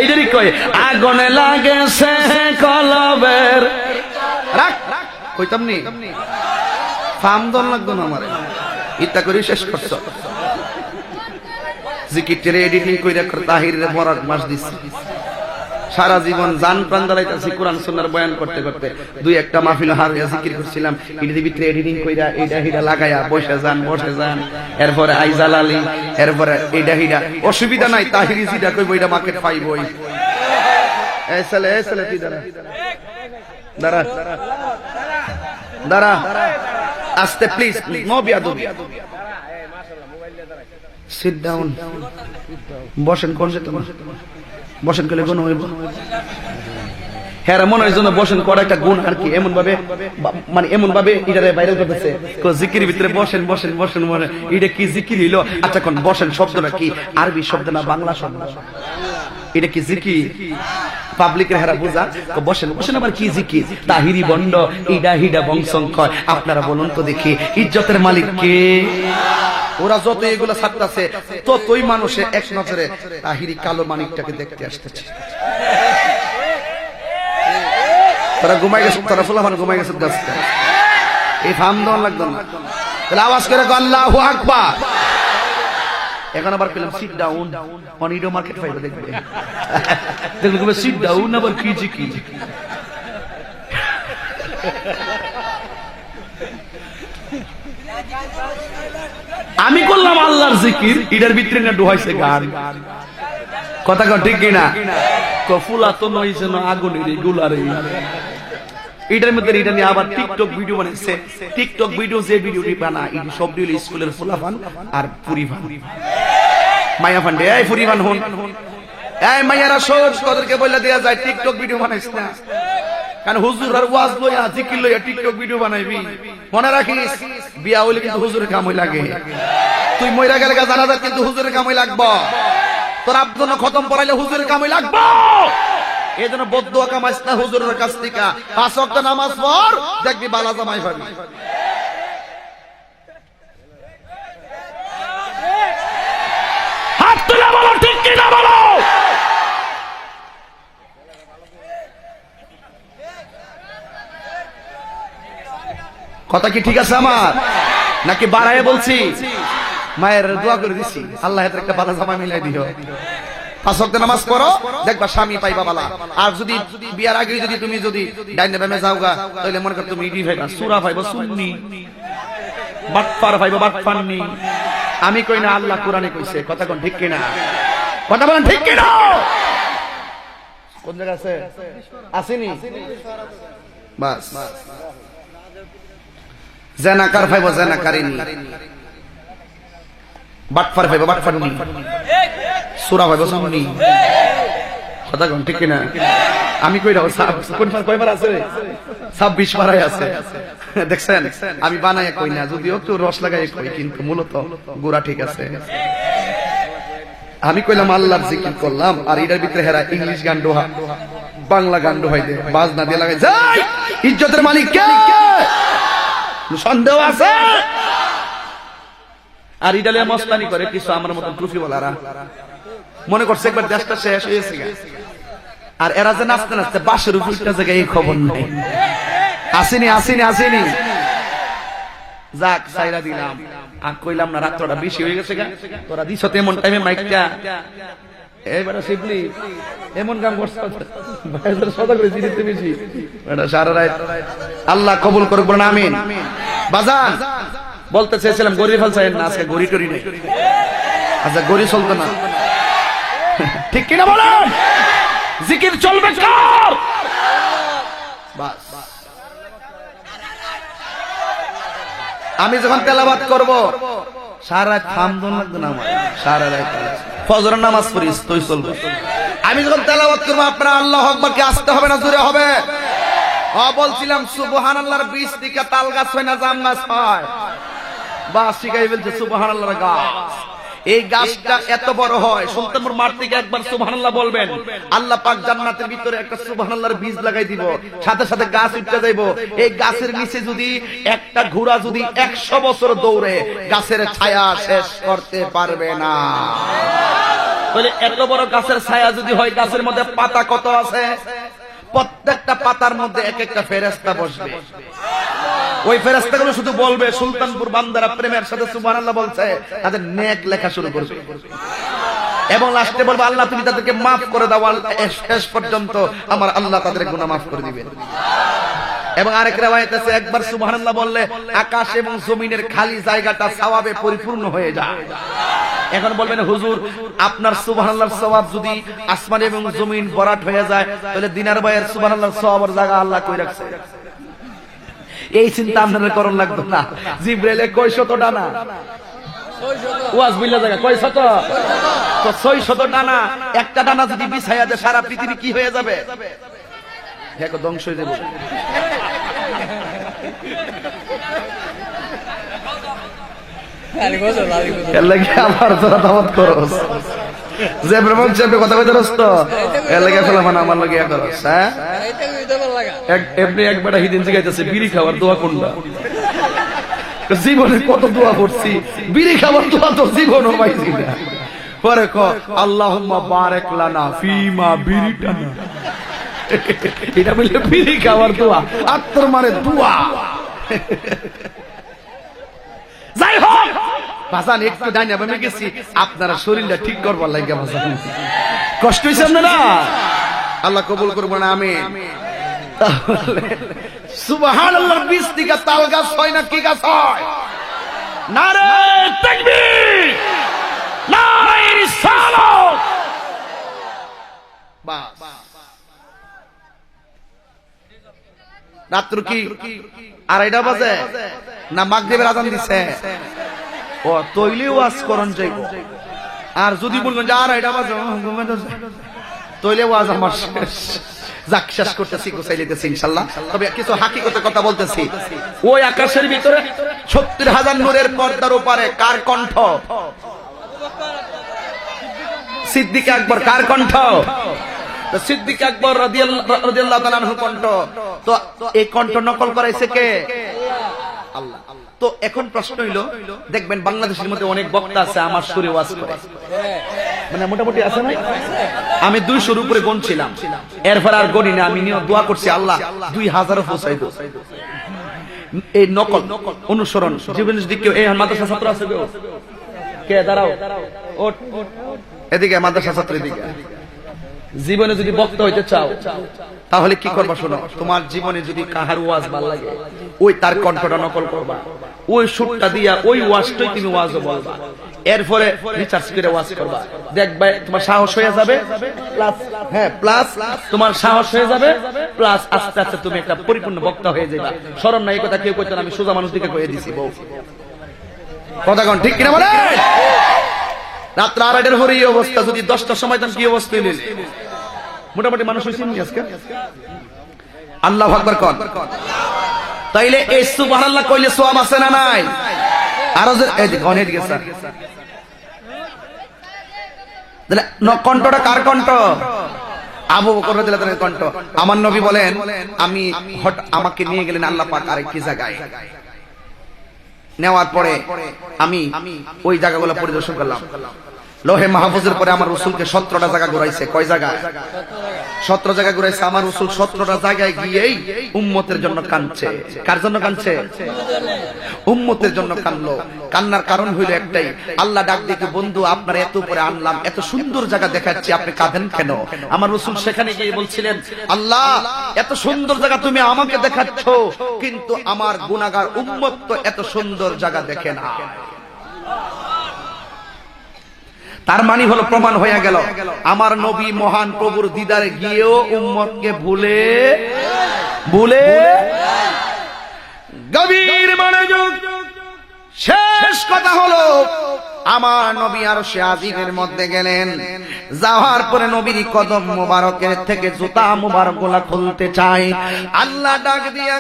এইটারই কয় আগুনে লাগেছে কলবের রাখ কইতাম নি ফাম দন লাগতো না আমারে ইত্যা করে শেষ করছ জিকিরটার এডিটিং কইরা তাহিরের মরার মাস দিছি সারা জীবন জান প্রাণ দাঁড়াইতেছি কোরআন সুন্নাহর বয়ান করতে করতে দুই একটা মাহফিল হারিয়া জিকির করছিলাম এটার ভিতরে এডিটিং কইরা এইটা হিডা লাগায়া বসে যান এরপরে আইজাল আলী এরপরে এইটা হিডা অসুবিধা নাই তাহিরি জিডা কইব এটা মার্কেট পাইবই এসলে তুই দাঁড়া দাঁড়া আস্তে প্লিজ নো বিয়াদবি সিট ডাউন বসেন কোন যে তোমার বসেন করলে গুণ হইব হ্যাঁ মনে হয় জন্য বসেন করা একটা গুণ আর কি এমন ভাবে মানে এমন ভাবে এটারে ভাইরাল করতেছে জিকির ভিতরে বসেন মনে এটা কি জিকির হইলো আচ্ছা কোন বসেন শব্দটা কি আরবি শব্দ না বাংলা শব্দ এটা কি জিকির পাবলিকের হেরা বুঝা বসেন আবার কি জিকির তাহিরি বন্ড ইডা হিডা বংশঙ্কয় আপনারা বলুন তো দেখি ইজ্জতের মালিক কে ওরা যত এগুলো ছাড়তেছে ততই মানুষে এক নজরে তাহিরি কালো মানিকটাকে দেখতে আসতেছে তারা ঘুমাই গেছে তারা ফুলাফান ঘুমাই গেছে গাছটা এই ফার্ম দেওয়ার লাগতো না তাহলে আওয়াজ করে আল্লাহু আকবার এখন আবার পেলাম sit down on ইডো market five দেখবে দেখলে সিট ডাউন আবার কি আমি করলাম আল্লাহর জিকির এটার ভিতরে না ডুহাইছে গান কথা কন ঠিক কিনা ফুলা তো নয় যেন আগুনের গুলারে এটার মধ্যে এটা নিয়ে আবার টিকটক ভিডিও বানাইছে টিকটক ভিডিও যে ভিডিওটি বানায় এই সব দিল স্কুলের ফুলাফান আর পুরিফান মায়া ফান্ডে এই পুরিফান হন এই মায়ারা সব কদরকে বইলা দেয়া যায় টিকটক ভিডিও বানাইছ না কারণ হুজুর আর ওয়াজ লইয়া জিকির লইয়া টিকটক ভিডিও বানাইবি মনে রাখিস বিয়া হইলে কিন্তু হুজুরের কামই লাগে তুই মইরা গেলে জানাজা কিন্তু হুজুরের কামই লাগবে তোর আব্দুল খতম পড়াইলে হুজুরের কামই লাগবে এজন্য বদদুয়া কামাইছ না হুজুরের কাছ থেকে 5 ওয়াক্ত নামাজ পড় দেখবি বালা জামাই পাবি হাত তুলে বলো ঠিক কি না বলো কথা কি ঠিক আছে আমার নাকি বাড়ায় বলছি মায়ের দোয়া করে দিছি আল্লাহ এর একটা বালা জামা মিলাই দিও 5 ওয়াক্ত নামাজ পড়ো দেখবা স্বামী পাইবা বালা আর যদি বিয়ার আগে যদি তুমি যদি ডাইনে বামে যাওগা তাহলে মনে কর তুমি ইডি ভাইবা সূরা ভাইবা সুন্নি বাটপার ভাইবা বাটপান্নি আমি কই না আল্লাহ কোরআনে কইছে কথা কোন ঠিক কিনা কথা বলেন ঠিক কিনা কোন জায়গা আছে আসেনি বাস জানাকার ভাইবা জানাকারিনি বাটপার ভাইবা বাটপান্নি সূরা ভাইবা সুন্নি কথা কোন ঠিক কিনা আমি কই রাও কোন কয়বার আছে 26 বারাই আছে দেখছেন আমি বানায় কই না যদিও একটু রস লাগাই কই কিন্তু মূলত গোড়া ঠিক আছে আমি কইলাম আল্লাহর জিকির করলাম আর এটার ভিতরে হেরা ইংলিশ গান দোহা বাংলা গান দোহাই দে বাজনা দিয়ে লাগাই যাই ইজ্জতের মালিক কে সন্দেহ আছে আর ইডালে মস্তানি করে কিছু আমার মত ট্রফিওয়ালারা মনে করছে একবার দেশটা শেষ হয়েছে আর এরা যে নাচতে নাচতে বাসের উপরটা জায়গায় এই খবর নেই আসেনি যাক সাইরা দিলাম আর কইলাম না রাতটা বেশি হয়ে গেছে তোরা দিছ তেমন টাইমে মাইকটা এইবারে শিবলি এমন কাম করছ ভাইদের সদা করে দিতে বেশি এটা সারা রাত আল্লাহ কবুল করুক বলেন আমিন বাজান বলতে চেয়েছিলাম গরি ফেলছেন না আজকে গরি টরি নেই আচ্ছা গরি চলতো না ঠিক কিনা বলেন জিকির চলবে কার বাস আমি যখন তেলাওয়াত করব সারা রাত থামদন লাগবে না আমার সারা রাত ফজরের নামাজ পড়ি তুই চলবে আমি যখন তেলাওয়াত করব আপনারা আল্লাহু আকবার কে আসতে হবে না জোরে হবে বলছিলাম সুবহানাল্লাহর বীজ থেকে তাল গাছ হয় না জাম গাছ হয় বাস শিখাই বলছে সুবহানাল্লাহর গাছ এই গাছটা এত বড় হয় সুলতানপুর মাঠ থেকে একবার সুবহানাল্লাহ বলবেন আল্লাহ পাক জান্নাতের ভিতরে একটা সুবহানাল্লাহর বীজ লাগাই দিব সাথে সাথে গাছ উঠে যাইব এই গাছের নিচে যদি একটা ঘোড়া যদি 100 বছর দৌড়ে গাছের ছায়া শেষ করতে পারবে না তাহলে এত বড় গাছের ছায়া যদি হয়, গাছের মধ্যে পাতা কত আছে? প্রত্যেকটা পাতার মধ্যে এক একটা ফেরেশতা বসবে। ওই ফেরেশতাগুলো শুধু বলবে, সুলতানপুর বান্দারা প্রেমের সাথে সুবহানাল্লাহ বলছে, তাদের নেক লেখা শুরু করবে এবং লাস্টে বলবে, আল্লাহ তুমি তাদেরকে মাফ করে দাও। শেষ পর্যন্ত আমার আল্লাহ তাদের গুনাহ মাফ করে দিবেন। এবং আরেক riwayat আছে, একবার সুবহানাল্লাহ বললে আকাশ এবং জমিনের খালি জায়গাটা সওয়াবে পরিপূর্ণ হয়ে যায়। এখন বলবেন, হুজুর আপনার সুবহানাল্লাহর সওয়াব যদি আসমান এবং জমিন ভরাট হয়ে যায়, তাহলে দিনার ভাইয়ের সুবহানাল্লাহর সওয়াবের জায়গা আল্লাহ কই রাখছে? এই চিন্তা আপনাদের করণ লাগতো না। জিবরাইলে কয় শত ডানা? ওয়াজ বিল্লাহ জায়গা কয় শত? তো 600 ডানা। একটা ডানা যদি বিছায়া দেয়, সারা পৃথিবী কি হয়ে যাবে? এক ধ্বংস হয়ে যাবে। আমার তোরা দাওয়াত করস যে ব্রাহ্মণ চেপে কথা কইতে রস তো এর লাগে ফেলা মানে আমার লাগে এক করস। হ্যাঁ এমনি একবার হিদিন জিগাইতেছে বিড়ি খাওয়ার দোয়া কোনটা? জীবনে কত দোয়া করছি, বিড়ি খাওয়ার দোয়া তো জীবনও পাইছি না। পরে ক আল্লাহুম্মা বারিক লানা ফিমা বিরিটানা, এটা বললে বিড়ি খাওয়ার দোয়া, আত্মর মানে দোয়া। যাই হোক বাজান, একটু ডাইনা বামে গেছি আপনারা শরীরটা ঠিক করবার লাগে। বাজান কষ্ট হইছে আপনারা, আল্লাহ কবুল করবো না। আমিন। সুবহানাল্লাহর বীজ থেকে তাল গাছ হয় না, কি গাছ হয়? নারে তাকবীর, নারে রিসালাত। বাস রাত্র কি 2:30 বাজে না মাগরিবের আযান দিছে? ও তৈলে ওয়াজ করন যাইব। আর যদি বলবেন যে 2:30 বাজে তৈলে ওয়াজ আমার শেষ। যাক শেষ করতেছি, গোছাই লিতেছি ইনশাআল্লাহ। তবে কিছু হাকিকতের কথা বলতেছি। ওই আকাশের ভিতরে 70,000 নূরের পর্দার উপরে কার কণ্ঠ? সিদ্দিক আকবর। কার কণ্ঠ? সিদ্দিক আকবর রাদিয়াল্লাহু তাআলা আনহু কণ্ঠ। তো এই কণ্ঠ নকল করাইছে কে? আল্লাহ। তো এখন প্রশ্ন হইল, দেখবেন বাংলাদেশের মধ্যে অনেক বক্তা আছে আমার সুরে ওয়াজ করে, মানে মোটামুটি আছে না? আমি 200-র উপরে গণছিলাম, এরপর আর গণি না। আমি নিয়ে দোয়া করছি, আল্লাহ 2000 পৌঁছাই দাও। এই নকল অনুসরণ জীবনের দিকে। এই মাদ্রাসা ছাত্র আছে কে? দাঁড়াও, ওঠ এদিকে, মাদ্রাসা ছাত্রের দিকে। জীবনে যদি বক্তা হইতে চাও তাহলে কি করবা শোনো। তোমার জীবনে যদি কাহার ওয়াজ ভালো লাগে, ওই তার কণ্ঠটা নকল করবা, ওই সুরটা দিয়া ওই ওয়াজটাই তুমি ওয়াজও বলবা, এরপরে রিসার্চ করে ওয়াজ করবা। দেখবা তোমার সাহস হয়ে যাবে, প্লাস তোমার সাহস হয়ে যাবে, প্লাস আস্তে আস্তে তুমি একটা পরিপূর্ণ বক্তা হয়ে যাবা। শরম না, এই কথা কেউ কইতো না, আমি সোজা মানুষ দিকে কয়ে দিছি। বউ কথা কোন ঠিক কিনা বলে? রাত্র 2:30 হরে এই অবস্থা, যদি 10টার সময় কি অবস্থা হইল? মোটামুটি মানুষ হইছে আজকে। আল্লাহু আকবার কোন। তাইলে এই সুবহানাল্লাহ কইলে সওয়াব আছে না নাই? আরো যে এই দেখুন এই দিকে স্যার, তাহলে কণ্ঠটা কার কণ্ঠ? আবু বকর রাদিয়াল্লাহু তাআলার কণ্ঠ। আমার নবী বলেন, আমি আমাকে নিয়ে গেলেন আল্লাহ পাক আরেকটি জায়গায়। নেওয়ার পরে আমি ওই জায়গাগুলো পরিদর্শন করলাম। লোহে মাহফুজের পরে আমার রাসূলকে 17টা জায়গা ঘুরাইছে। কয় জায়গা? 17 জায়গা ঘুরাইছে। আমার রাসূল 17টা জায়গায় গিয়েই উম্মতের জন্য কাঁদছে। কার জন্য কাঁদছে? উম্মতের জন্য কাঁদলো। কান্নার কারণ হইল একটাই, আল্লাহ ডাক দিয়ে, বন্ধু আপনার এত উপরে আনলাম, এত সুন্দর জায়গা দেখাচ্ছি, আপনি কাঁদেন কেন? আমার রাসূল সেখানে গিয়ে বলছিলেন, আল্লাহ এত সুন্দর জায়গা তুমি আমাকে দেখাচ্ছ, কিন্তু আমার গুনাহগার উম্মত তো এত সুন্দর জায়গা দেখে না। তার মানে হলো প্রমাণ হয়ে গেল, আমার নবী মহান প্রভুর দিদারে গিয়েও উম্মতকে ভুলে গভীর মনোযোগ। শেষ কথা হলো, আমার নবী আরশে আজিমের মধ্যে গেলেন। যাওয়ার পরে নবীর কদম মোবারকের থেকে জুতা মোবারকগুলা খুলতে চাই। আল্লাহ ডাক দিয়া